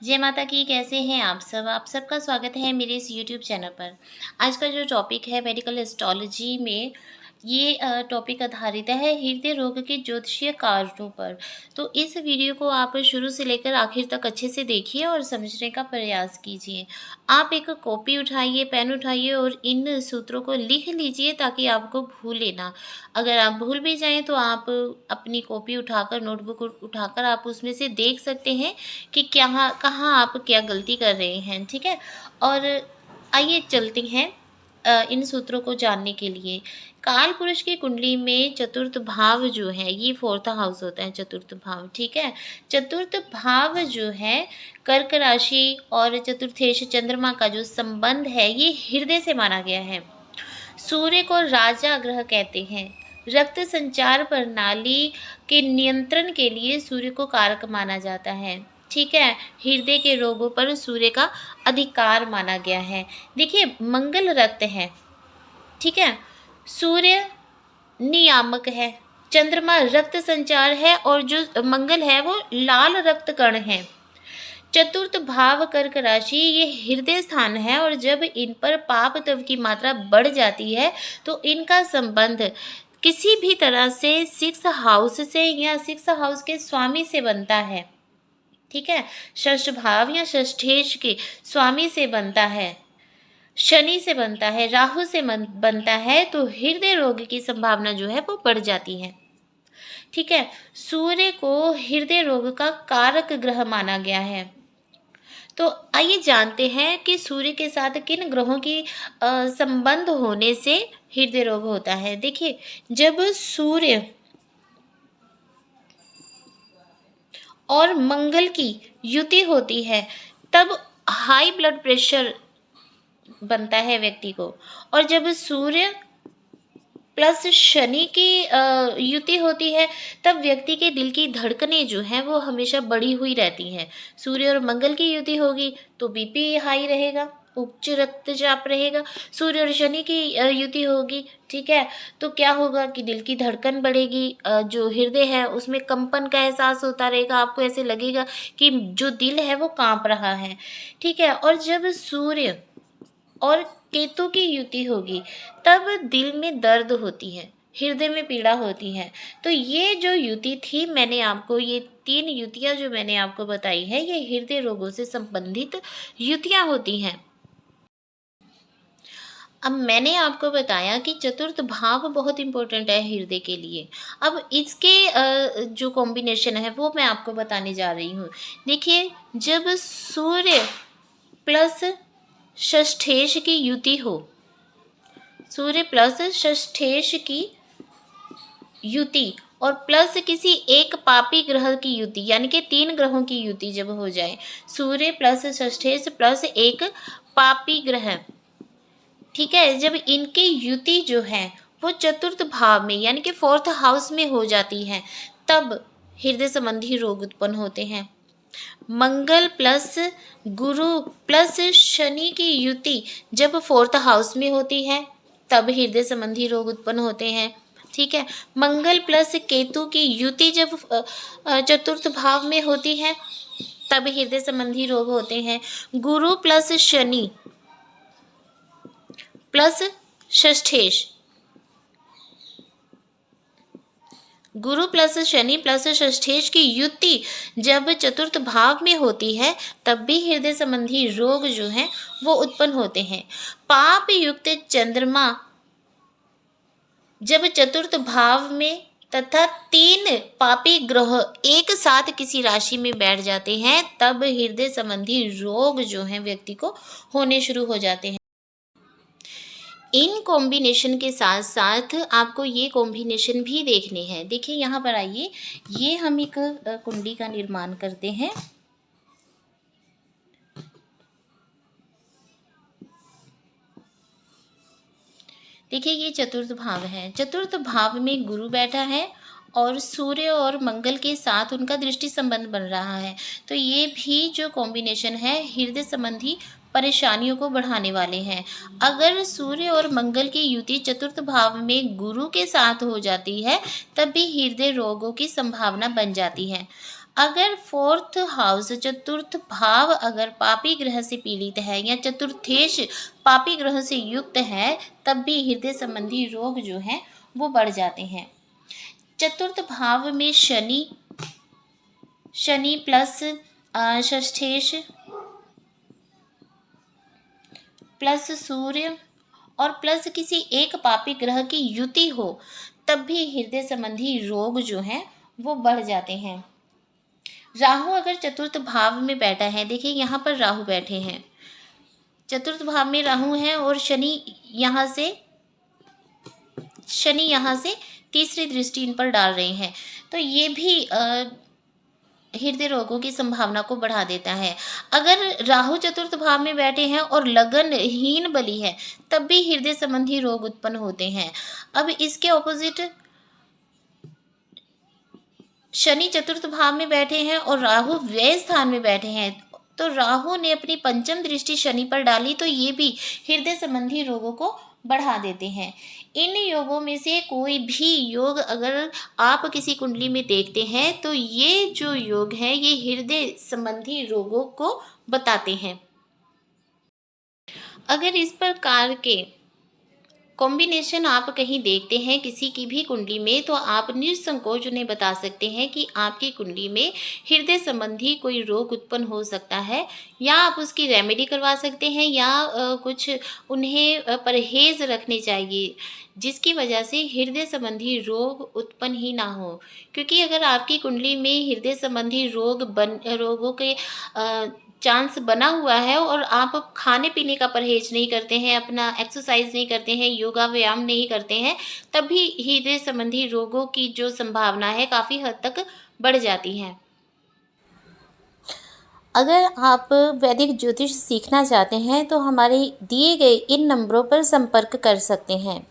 जय माता की। कैसे हैं आप सब? आप सबका स्वागत है मेरे इस यूट्यूब चैनल पर। आज का जो टॉपिक है मेडिकल एस्ट्रोलॉजी में, ये टॉपिक आधारित है हृदय रोग के ज्योतिषीय कारणों पर। तो इस वीडियो को आप शुरू से लेकर आखिर तक अच्छे से देखिए और समझने का प्रयास कीजिए। आप एक कॉपी उठाइए, पेन उठाइए और इन सूत्रों को लिख लीजिए ताकि आपको भूले ना। अगर आप भूल भी जाएँ तो आप अपनी कॉपी उठाकर, नोटबुक उठाकर आप उसमें से देख सकते हैं कि क्या कहाँ आप क्या गलती कर रहे हैं, ठीक है? और आइए चलते हैं इन सूत्रों को जानने के लिए। काल पुरुष की कुंडली में चतुर्थ भाव जो है, ये फोर्थ हाउस होता है चतुर्थ भाव, ठीक है? चतुर्थ भाव जो है कर्क राशि और चतुर्थेश चंद्रमा का जो संबंध है, ये हृदय से माना गया है। सूर्य को राजा ग्रह कहते हैं। रक्त संचार प्रणाली के नियंत्रण के लिए सूर्य को कारक माना जाता है, ठीक है? हृदय के रोगों पर सूर्य का अधिकार माना गया है। देखिए, मंगल रक्त है, ठीक है? सूर्य नियामक है, चंद्रमा रक्त संचार है और जो मंगल है वो लाल रक्त कण है। चतुर्थ भाव कर्क राशि ये हृदय स्थान है और जब इन पर पाप तत्व की मात्रा बढ़ जाती है तो इनका संबंध किसी भी तरह से सिक्स हाउस से या सिक्स हाउस के स्वामी से बनता है, ठीक है? षष्ठ भाव या षष्ठेश के स्वामी से बनता है, शनि से बनता है, राहु से बनता है, तो हृदय रोग की संभावना जो है वो बढ़ जाती है, ठीक है? सूर्य को हृदय रोग का कारक ग्रह माना गया है। तो आइए जानते हैं कि सूर्य के साथ किन ग्रहों की संबंध होने से हृदय रोग होता है। देखिए, जब सूर्य और मंगल की युति होती है तब हाई ब्लड प्रेशर बनता है व्यक्ति को, और जब सूर्य प्लस शनि की युति होती है तब व्यक्ति के दिल की धड़कनें जो हैं वो हमेशा बढ़ी हुई रहती हैं। सूर्य और मंगल की युति होगी तो बीपी हाई रहेगा, उच्च रक्तचाप रहेगा। सूर्य और शनि की युति होगी, ठीक है, तो क्या होगा कि दिल की धड़कन बढ़ेगी, जो हृदय है उसमें कंपन का एहसास होता रहेगा, आपको ऐसे लगेगा कि जो दिल है वो कांप रहा है, ठीक है? और जब सूर्य और केतु की युति होगी तब दिल में दर्द होती है, हृदय में पीड़ा होती है। तो ये जो युति थी, मैंने आपको ये 3 युतियाँ जो मैंने आपको बताई है, ये हृदय रोगों से संबंधित युतियाँ होती हैं। अब मैंने आपको बताया कि चतुर्थ भाव बहुत इम्पोर्टेंट है हृदय के लिए। अब इसके जो कॉम्बिनेशन है वो मैं आपको बताने जा रही हूँ। देखिए, जब सूर्य प्लस षष्ठेश की युति हो, सूर्य प्लस षष्ठेश की युति और प्लस किसी एक पापी ग्रह की युति, यानी कि 3 ग्रहों की युति जब हो जाए, सूर्य प्लस षष्ठेश प्लस एक पापी ग्रह, ठीक है, जब इनकी युति जो है वो चतुर्थ भाव में यानी कि फोर्थ हाउस में हो जाती है तब हृदय संबंधी रोग उत्पन्न होते हैं। मंगल प्लस गुरु प्लस शनि की युति जब फोर्थ हाउस में होती है तब हृदय संबंधी रोग उत्पन्न होते हैं, ठीक है? मंगल प्लस केतु की युति जब चतुर्थ भाव में होती है तब हृदय संबंधी रोग होते हैं। गुरु प्लस शनि प्लस षष्ठेश, गुरु प्लस शनि प्लस षष्ठेश की युति जब चतुर्थ भाव में होती है तब भी हृदय संबंधी रोग जो हैं वो उत्पन्न होते हैं। पाप युक्त चंद्रमा जब चतुर्थ भाव में तथा 3 पापी ग्रह एक साथ किसी राशि में बैठ जाते हैं तब हृदय संबंधी रोग जो हैं व्यक्ति को होने शुरू हो जाते हैं। इन कॉम्बिनेशन के साथ साथ आपको ये कॉम्बिनेशन भी देखने हैं। देखिए, यहाँ पर आइए, ये हम एक कुंडली का निर्माण करते हैं। देखिए, ये चतुर्थ भाव है। चतुर्थ भाव में गुरु बैठा है और सूर्य और मंगल के साथ उनका दृष्टि संबंध बन रहा है। तो ये भी जो कॉम्बिनेशन है हृदय संबंधी परेशानियों को बढ़ाने वाले हैं। अगर सूर्य और मंगल की युति चतुर्थ भाव में गुरु के साथ हो जाती है तब भी हृदय रोगों की संभावना बन जाती है। अगर फोर्थ हाउस चतुर्थ भाव अगर पापी ग्रह से पीड़ित है या चतुर्थेश पापी ग्रह से युक्त है, तब भी हृदय संबंधी रोग जो हैं वो बढ़ जाते हैं। चतुर्थ भाव में शनि प्लस षष्ठेश प्लस सूर्य और प्लस किसी एक पापी ग्रह की युति हो, तब भी हृदय संबंधी रोग जो हैं वो बढ़ जाते हैं। राहु अगर चतुर्थ भाव में बैठा है, देखिए यहाँ पर राहु बैठे हैं, चतुर्थ भाव में राहु है और शनि यहाँ से तीसरी दृष्टि इन पर डाल रहे हैं, तो ये भी हृदय रोगों की संभावना को बढ़ा देता है। अगर राहु चतुर्थ भाव में बैठे हैं और लगनहीन बली है, तब भी हृदय संबंधी रोग उत्पन्न होते हैं। अब इसके ऑपोजिट शनि चतुर्थ भाव में बैठे हैं और राहु व्यय स्थान में बैठे हैं, तो राहु ने अपनी पंचम दृष्टि शनि पर डाली, तो ये भी हृदय संबंधी रोगों को बढ़ा देते हैं। इन योगों में से कोई भी योग अगर आप किसी कुंडली में देखते हैं, तो ये जो योग है ये हृदय संबंधी रोगों को बताते हैं। अगर इस प्रकार के कॉम्बिनेशन आप कहीं देखते हैं किसी की भी कुंडली में, तो आप निसंकोच उन्हें बता सकते हैं कि आपकी कुंडली में हृदय संबंधी कोई रोग उत्पन्न हो सकता है, या आप उसकी रेमेडी करवा सकते हैं, या कुछ उन्हें परहेज़ रखने चाहिए जिसकी वजह से हृदय संबंधी रोग उत्पन्न ही ना हो। क्योंकि अगर आपकी कुंडली में हृदय संबंधी रोगों के चांस बना हुआ है और आप खाने पीने का परहेज नहीं करते हैं, अपना एक्सरसाइज नहीं करते हैं, योगा व्यायाम नहीं करते हैं, तब भी हृदय संबंधी रोगों की जो संभावना है काफ़ी हद तक बढ़ जाती है। अगर आप वैदिक ज्योतिष सीखना चाहते हैं, तो हमारे दिए गए इन नंबरों पर संपर्क कर सकते हैं।